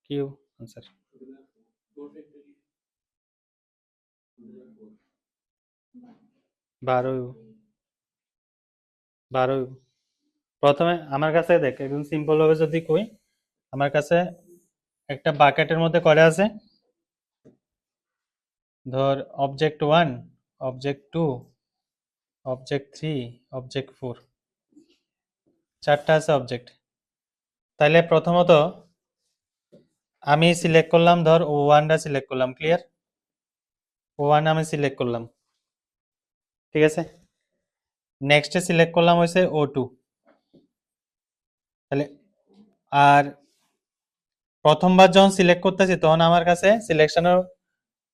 Q answer. 12 প্রথমে আমার কাছে দেখ একদম সিম্পল ভাবে যদি কই, আমার কাছে একটা বাকেটের মধ্যে কয়টা আছে, ধর অবজেক্ট 1, অবজেক্ট 2, অবজেক্ট 3, অবজেক্ট 4, 4টা আছে অবজেক্ট। তাহলে প্রথমত আমি সিলেক্ট করলাম, ধর O1টা সিলেক্ট করলাম, ক্লিয়ার? O1 আমি সিলেক্ট করলাম, ঠিক আছে। নেক্সটে সিলেক্ট করলাম হয়েছে O2। তাহলে আর প্রথমবার যখন সিলেক্ট করতেছি তখন আমার কাছে সিলেকশনের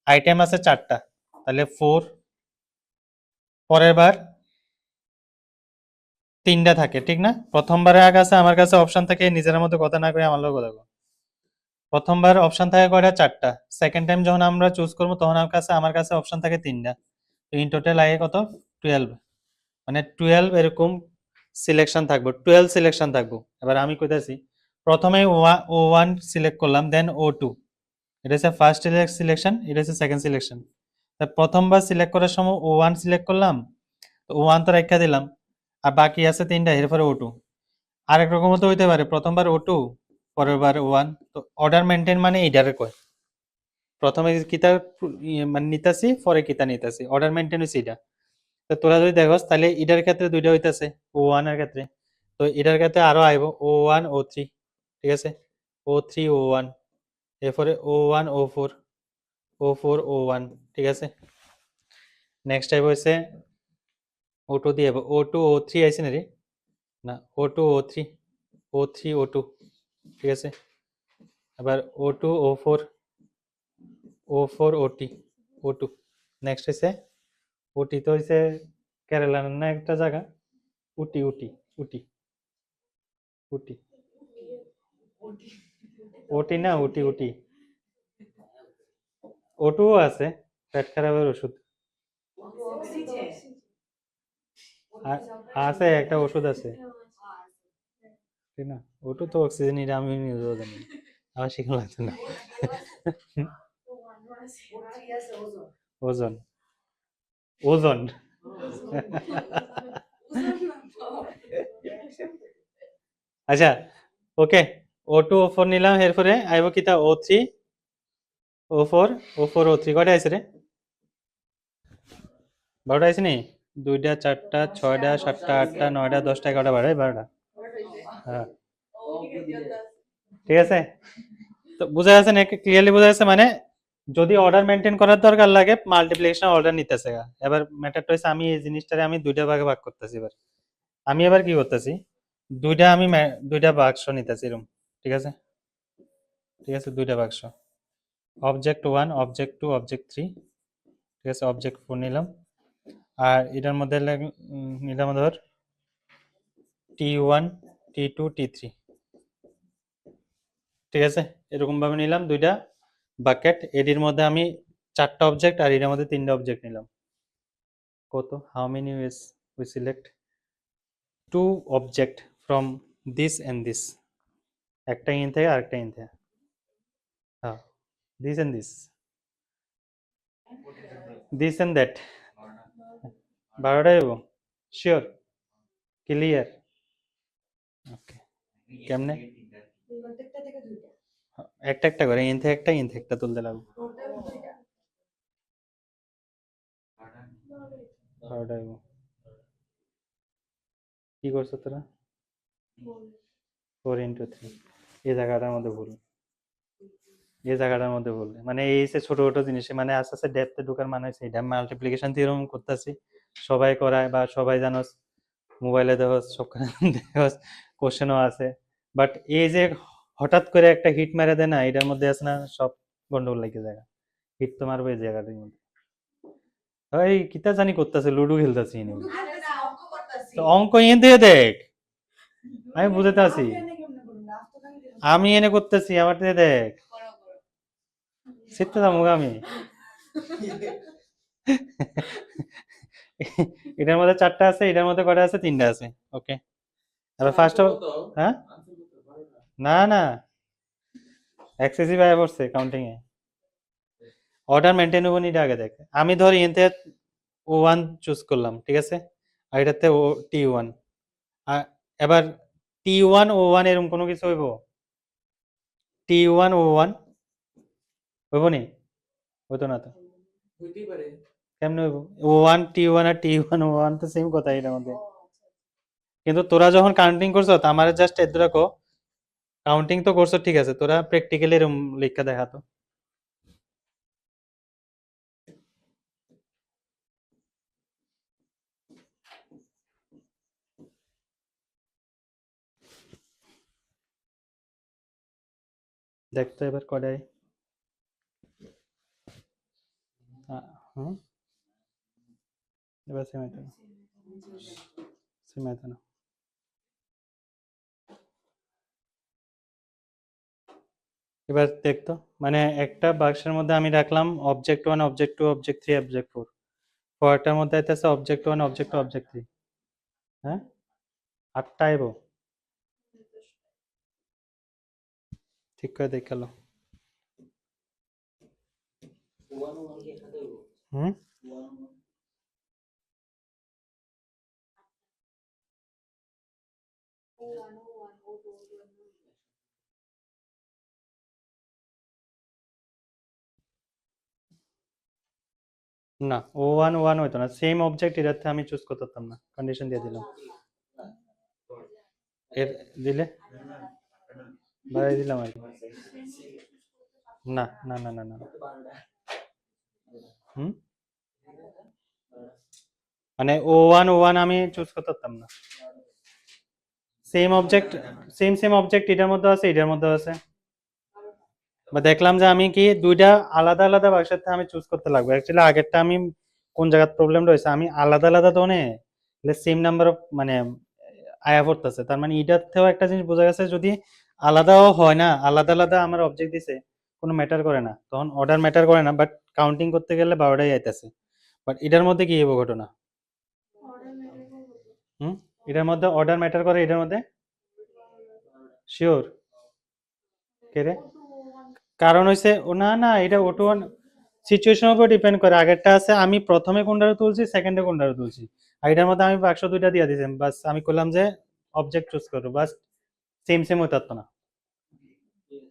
আইটেম আছে 4টা, তাহলে 4। পরের বার 3টা থাকে, ঠিক না? প্রথমবারের কাছে আমার কাছে অপশন থাকে, নিজের মধ্যে কথা না করে আমার লোক কথা বলো। প্রথমবার অপশন থাকে কয়টা? 4টা। সেকেন্ড টাইম যখন আমরা চুজ করবো তখন আমার কাছে অপশন থাকে 3টা। তো ইন টোটাল আগে কত? 12। মানে 12 এরকম সিলেকশন থাকবো, 12 সিলেকশন থাকবো। এবার আমি কইতাছি প্রথমে O1 সিলেক্ট করলাম, দেন O2, এটা হচ্ছে ফার্স্ট সিলেকশন, এটা হচ্ছে সেকেন্ড সিলেকশন। তা প্রথমবার সিলেক্ট করার সময় O1 সিলেক্ট করলাম, তো O1 তো রেখা দিলাম, আর বাকি আছে 3টা, এরপরে O2। আরেক রকমও তো হইতে পারে, প্রথমবার O2, পরের বার O1। তো অর্ডার মেনটেন মানে এইটারে কয়, প্রথমে কিতা মানে নিতাছি, পরে কিতা নিতাছি, অর্ডার মেনটেন হইছে এটা। তো তোরা যদি দেখোস তাহলে এটার ক্ষেত্রে দুইটা হইতাছে, O1 এর ক্ষেত্রে। তো এটার ক্ষেত্রে আরো আইব O1 O3, ঠিক আছে, O3 O1, এরপরে O1 O4, O4 O1, ঠিক আছে। নেক্সট টাইপ হইছে O2 দিয়ে O2 O3 আইছে না রে, না O2 O3, O3 O2, ঠিক আছে। আবার O2 O4, O4 OT, O2। Next হইছে ওটি, তো হইছে কেরালার না একটা জায়গা, উটি উটি উটি উটি ওটি না উটি উটি। ওটুও আছে, পেট খারাপের ওষুধ আছে, একটা ওষুধ আছে, ঠিক না? ওটু তো অক্সিজেন, এটা আমি নিজেও জানি, আমার শিখা লাগছে না। ওজন, ওজন। আচ্ছা, ওকে, O2 O4 নিলাম, এরপরে আইব কিতা O3 O4, O4 O3, কয়টা আছে রে? 12টা আছে নি? 2টা 4টা 6টা 7টা 8টা 9টা 10টা 11টা 12টা। হ্যাঁ, ঠিক আছে। তো বোঝা যাচ্ছে না, ক্লিয়ারলি বোঝা যাচ্ছে? মানে যদি অর্ডার মেনটেন করার দরকার লাগে, মাল্টিপ্লিকেশন অর্ডার নিতেছে। এবার ম্যাটারটা হচ্ছে আমি এই জিনিসটারে আমি দুইটা ভাগে ভাগ করতেছি। এবার আমি এবার কি করতেছি, দুইটা বাক্স নিতেছি এরকম, ঠিক আছে, ঠিক আছে, দুইটা বাক্স, অবজেক্ট 1, অবজেক্ট 2, অবজেক্ট 3, ঠিক আছে, অবজেক্ট 4 নিলাম। আর এটার মধ্যে নিলাম ধর T1 T2 T3, ঠিক আছে। এরকম ভাবে নিলাম দুইটা বাকেট, এটির মধ্যে আমি 4টা অবজেক্ট আর এটার মধ্যে 3টা অবজেক্ট নিলাম। কত? How many ways we select 2 object from this and this, একটা ইন থেকে আরেকটা ইন থেকে, হ্যাঁ, this and this, this and that. 12টা হইব? শিওর? ক্লিয়ার? ওকে। কেমনে? একটা একটা করে, ইন থেকে একটা তুলতে লাগবে। 12টা হইব। কি করছো তোরা? 4 into 3, এই জায়গাটার মধ্যে ভুল, এই জায়গাটার মধ্যে ভুল। মানে এই যে ছোট ছোট জিনিস, মানে আস্তে আস্তে ডেপথে ঢোকার মানে হচ্ছে এটা। মাল্টিপ্লিকেশন থিওরেম করতেছি, সবাই করায় বা সবাই জানোস, মোবাইলে দেখোস, সবখানে দেখোস, কোশ্চেনও আছে। বাট এই যে হঠাৎ করে একটা হিট মেরে দেয় না, এটার মধ্যে আছে না সব গন্ডগোল লাগে জায়গা। হিট তো মারবো এই জায়গাটার মধ্যে। ওই কিতা জানি করতেছে, লুডো খেলতেছি। তো অঙ্ক ইয়ে দিয়ে দেখ, আমি বুঝতে আছি, আমি এনে করতেছি, আমার দিয়ে দেখ, শিখতে যাবো আমি। এটার মধ্যে 4টা আছে, এটার মধ্যে কয়টা আছে? 3টা আছে। ওকে, এবার ফার্স্ট, হ্যাঁ, না না, এক্সেসিভ আয়া পড়ছে কাউন্টিং এ অর্ডার মেনটেন হবো নি এটা আগে দেখ আমি ধর এতে O1 চুজ করলাম ঠিক আছে আর এটাতে ও T1 এবার T1 O1 এরকম কোনো কিছু হইব T1 O1 হইব নি হইতো না তো হইতেই পারে কেমনে হইব O1 T1 আর T1 O1 তো সেম কথা এটার মধ্যে কিন্তু তোরা যখন কাউন্টিং করছো আমার জাস্ট এত রাখো কাউন্টিং তো করছো ঠিক আছে তোরা প্র্যাকটিক্যালি এরকম লিখা দেখাতো দেখতো এবার কয়টায় হুম এবার সেম হইতো না সেম হইতো না এবার দেখতো মানে একটা বাক্সের মধ্যে আমি রাখলাম অবজেক্ট 1 অবজেক্ট 2 অবজেক্ট 3 অবজেক্ট 4 পরেরটার মধ্যে আইতেছে অবজেক্ট 1 অবজেক্ট 2 অবজেক্ট 3 হ্যাঁ 8টা আইবো ঠিক করে দেখালো হুম না O1 1 হইতো না সেম অবজেক্ট এটাতে আমি চুজ করতে পারতাম না কন্ডিশন দিয়ে দিলাম এর দিলে বাড়াই দিলাম আর কি না না না না না হুম মানে O1 O1 আমি চুজ করতে পারতাম না সেম অবজেক্ট সেম অবজেক্ট এটার মধ্যে আছে এটার মধ্যে আছে বা দেখলাম যে আমি কি দুইটা আলাদা আলাদা বাক্সের থেকে আমি চুজ করতে লাগবে অ্যাকচুয়ালি আগেরটা আমি কোন জায়গার প্রবলেম রয়েছে আমি আলাদা আলাদা তো নে সেম নাম্বার অফ মানে আয়া পড়তেছে তার মানে এটার থেকেও একটা জিনিস বোঝা গেছে যদি আলাদাও হয় না আলাদা আলাদা আমার অবজেক্ট দিছে কোনো ম্যাটার করে না তখন অর্ডার ম্যাটার করে না বাট কাউন্টিং করতে গেলে 12টাই আইতেছে বাট এটার মধ্যে কি হবো ঘটনা হুম এটার মধ্যে অর্ডার ম্যাটার করে এটার মধ্যে শিওর কে রে কারণ হইছে ও না না এটা ওটু সিচুয়েশনের উপর ডিপেন্ড করে আগেরটা আছে আমি প্রথমে কোনটারে তুলছি সেকেন্ডে কোনটারে তুলছি আর এটার মধ্যে আমি বাক্স দুইটা দিয়ে দিয়েছি বাস আমি করলাম যে অবজেক্ট চুজ করবো বাস সেম সেম হইতে পারতো না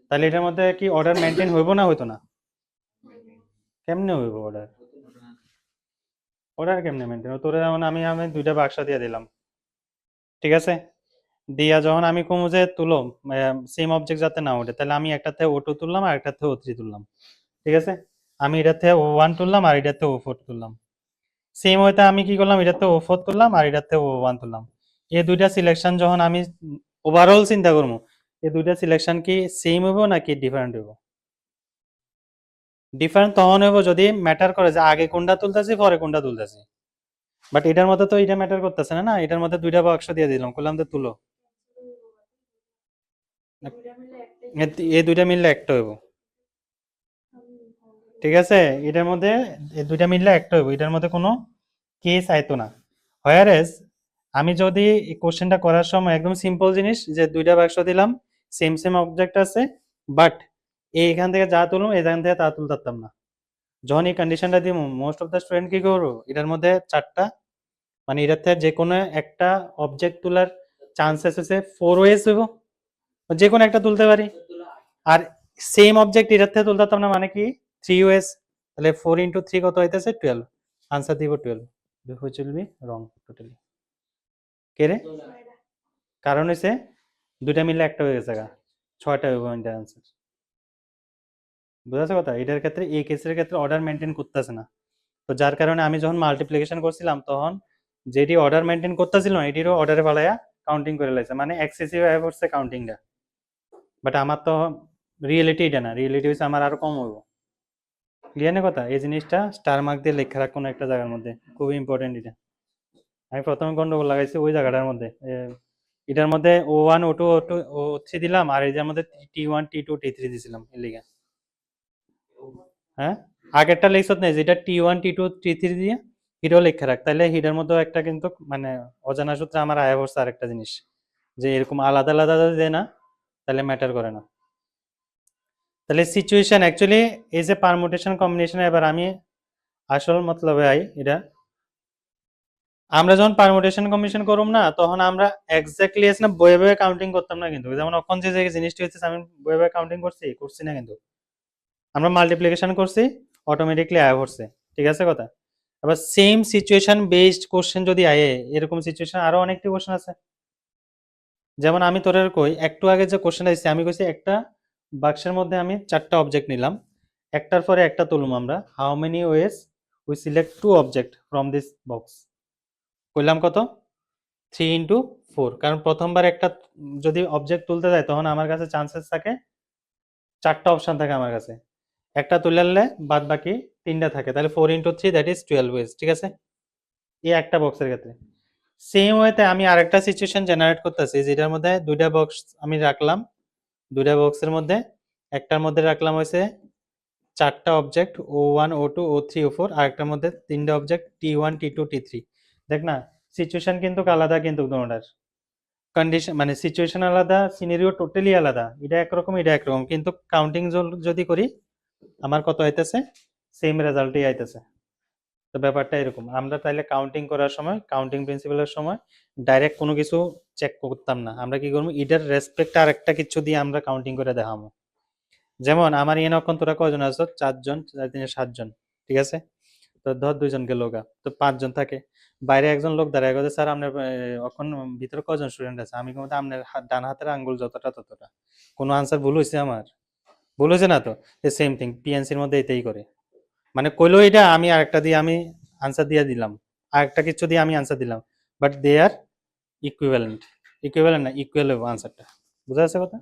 তাহলে এটার মধ্যে কি অর্ডার মেনটেন হইব না হইতো না কেমনে হইব অর্ডার অর্ডার কেমনে মেনটেন তোরে যেমন আমি আমি দুইটা বাক্স দিয়ে দিলাম ঠিক আছে দিয়া যখন আমি কমু যে তুলো সেম অবজেক্ট যাতে না ওঠে তাহলে আমি একটাতে O2 তুললাম আর একটাতে O3 তুললাম ঠিক আছে আমি এটাতে O1 তুললাম আর এটাতে O4 তুললাম সেম হইতে আমি কি করলাম এটাতে O4 তুললাম আর এটাতে O1 তুললাম এই দুইটা সিলেকশন যখন আমি ওভারঅল চিন্তা করবো এই দুইটা সিলেকশন কি সেম হইব নাকি ডিফারেন্ট হইব ডিফারেন্ট তখন হইব যদি ম্যাটার করে যে আগে কোনটা তুলতেছি পরে কোনটা তুলতেছি বাট এটার মধ্যে তো এটা ম্যাটার করতেছে না না এটার মধ্যে দুইটা বাক্স দিয়ে দিলাম করলাম যে তুলো এই দুইটা মিললে একটা হইব ঠিক আছে এটার মধ্যে এই দুইটা মিললে একটা হইব এটার মধ্যে কোনো কেস আইতো না হোয়ারেস আমি যদি এই কোশ্চেনটা করার সময় একদম সিম্পল জিনিস যে দুইটা বাক্স দিলাম সেম সেম অবজেক্ট আছে বাট এইখান থেকে যা তুলুম এখান থেকে তা তুলতে পারতাম না যখন এই কন্ডিশনটা দিব মোস্ট অফ দ্য স্টুডেন্ট কি করবো এটার মধ্যে চারটা মানে এটার থেকে যে কোনো একটা অবজেক্ট তোলার চান্সেস আছে 4 ওয়েজ হইব যে কোনো একটা তুলতে পারি আর সেম অবজেক্ট এটার থেকে তুলতে পারতাম না মানে কি 3 ওয়েজ তাহলে 4 ইন্টু 3 কত হইতেছে 12 আনসার দিব 12 which will be wrong totally কে রে কারণ হইছে দুইটা মিলে একটা হয়ে গেছে গা 6টা হইব এটার আনসার বুঝাছে কথা এটার ক্ষেত্রে এই কেসের ক্ষেত্রে অর্ডার মেনটেন করতেছে না তো যার কারণে আমি যখন মাল্টিপ্লিকেশন করছিলাম তখন যেটি অর্ডার মেনটেন করতেছিল না এটিরও অর্ডারে পালাইয়া কাউন্টিং করে লাইছে মানে এক্সেসিভ হয়ে পড়ছে কাউন্টিংটা বাট আমার তো রিয়েলিটি এটা না রিয়েলিটি হচ্ছে আমার আরো কম হইব ক্লিয়ার না কথা এই জিনিসটা স্টার মার্ক দিয়ে লেখা রাখ কোনো একটা জায়গার মধ্যে খুবই ইম্পর্টেন্ট এটা আমি প্রথমে গন্ডগোল লাগাইছি ওই জায়গাটার মধ্যে এটার মধ্যে O1 O2 O3 দিলাম আর এটার মধ্যে T1 T2 T3 দিছিলাম এর লিগা হ্যাঁ আগেরটা লিখছত না যেটা T1 T2 T3 দিয়ে এটাও লেখা রাখ তাহলে এটার মধ্যেও একটা কিন্তু মানে অজানা সূত্রে আমার আয়া পড়ছে আরেকটা জিনিস যে এরকম আলাদা আলাদা দেয় না তাহলে ম্যাটার করে না তাহলে সিচুয়েশন অ্যাকচুয়ালি এই যে পারমুটেশন কম্বিনেশন, এবার আমি আসল মতলবে আই। এটা আমরা যখন পারমুটেশন কম্বিনেশন করব না, তখন আমরা এক্স্যাক্টলি আছে না বয়ে বয়ে কাউন্টিং করতাম না কিন্তু। যেমন এখন যে জিনিসটি হচ্ছে আমি বয়ে বয়ে কাউন্টিং করছি না কিন্তু। আমরা মাল্টিপ্লিকেশন করছি, অটোমেটিকলি আয়া পড়ছে। ঠিক আছে কথা। আবার সেম সিচুয়েশন বেসড কোশ্চেন যদি আয়ে, এরকম সিচুয়েশন আরো অনেকটি কোশ্চেন আছে। যেমন আমি তোরের কই একটু আগে যে কোশ্চেনটা দিচ্ছি, আমি কইছি একটা বাক্সের মধ্যে আমি 4টা অবজেক্ট নিলাম, একটার পরে একটা তুলুম আমরা। How many ways we select 2 object from this box? কইলাম কত? 3 ইন্টু 4। কারণ প্রথমবার একটা যদি অবজেক্ট তুলতে যায়, তখন আমার কাছে চান্সেস থাকে 4টা অপশন থাকে আমার কাছে। একটা তুলে বাদ বাকি 3টা থাকে, তাহলে 4 ইন্টু 3 দ্যাট ইজ 12 ওয়েজ। ঠিক আছে, এই একটা বক্সের ক্ষেত্রে। সেম ওয়েতে আমি আরেকটা সিচুয়েশন জেনারেট করতেছি, যেটার মধ্যে 2টা বক্স আমি রাখলাম। 2টা বক্সের মধ্যে একটার মধ্যে রাখলাম হয়েছে 4টা object O1 O2 O3 O4, আর একটার মধ্যে 3টা অবজেক্ট T1 T2 T3। দেখ না, সিচুয়েশন কিন্তু আলাদা, কিন্তু দুটোটার কন্ডিশন মানে সিচুয়েশন আলাদা, সিনারিও টোটালি আলাদা। এটা একরকম, এটা একরকম, কিন্তু কাউন্টিং যদি করি আমার কত আইতেছে? সেম রেজাল্টই আইতেছে। তো ব্যাপারটা এরকম। আমরা তাইলে কাউন্টিং করার সময়, কাউন্টিং প্রিন্সিপালের সময় ডাইরেক্ট কোনো কিছু চেক করতাম না। আমরা কি করবো, ইটার রেসপেক্ট আর একটা কিছু দিয়ে আমরা কাউন্টিং করে দেখাবো। যেমন আমার ইয়ে নক্ষণ তোরা কয়জন আছো? 4 জন, 4 3 7 জন। ঠিক আছে, তো ধর 2 জন গেল গা, তো 5 জন থাকে। বাইরে একজন লোক দাঁড়ায় গেছে, স্যার আপনার এখন ভিতরে কয়জন স্টুডেন্ট আছে? আমি কিন্তু আপনার ডান হাতের আঙ্গুল যতটা ততটা। কোনো আনসার ভুল হয়েছে আমার? ভুল হয়েছে না তো? সেম থিং পিএনসির মধ্যে এটাই করে। মানে কইলো এটা, আমি আরেকটা দিয়ে আমি আনসার দিয়ে দিলাম, আরেকটা কিছু দিয়ে আমি আনসার দিলাম, but they are equivalent. Equivalent না, ইকুয়াল আনসারটা। বুঝা যাচ্ছে কথা?